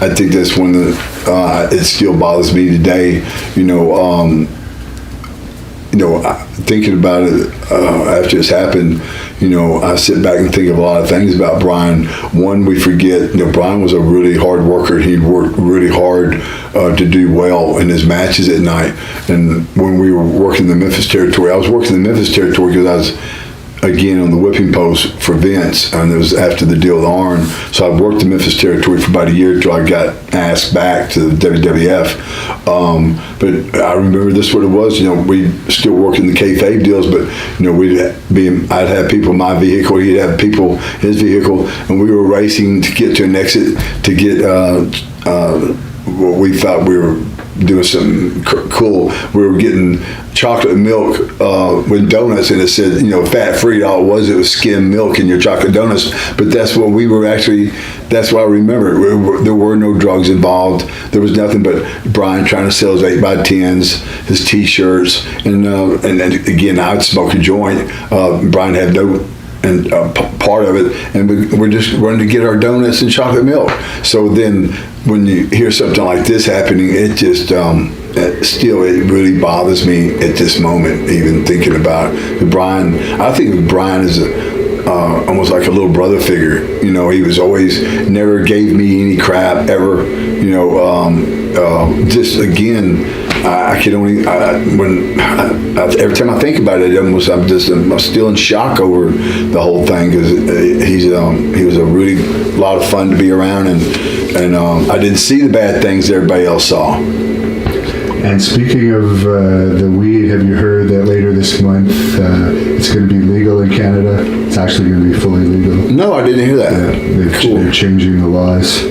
I think that's one that it still bothers me today. Thinking about it after it's happened, I sit back and think of a lot of things about Brian. One, we forget, Brian was a really hard worker. He worked really hard to do well in his matches at night. And when we were working the Memphis territory, I was working the Memphis territory because I was, again, on the whipping post for Vince, and it was after the deal with Arn. So I worked the Memphis territory for about a year until I got asked back to the WWF. But I remember this is what it was. We still working the kayfabe deals, but I'd have people in my vehicle, he'd have people in his vehicle, and we were racing to get to an exit to get what we thought we were doing something cool. We were getting chocolate milk with donuts, and it said, fat free. All it was skim milk in your chocolate donuts. But that's what we were actually. That's what I remember. There were no drugs involved. There was nothing but Brian trying to sell his 8x10s, his T-shirts, and again, I'd smoke a joint. Brian had no. And part of it, and we're just running to get our donuts and chocolate milk. So then, when you hear something like this happening, it just still it really bothers me at this moment. Even thinking about it. Brian, I think of Brian as almost like a little brother figure. He was always never gave me any crap ever. Just again. I can only every time I think about it, I'm still in shock over the whole thing because he was a really lot of fun to be around, and I didn't see the bad things everybody else saw. And speaking of the weed, have you heard that later this month it's going to be legal in Canada? It's actually going to be fully legal. No, I didn't hear that. Yeah, cool. They're changing the laws.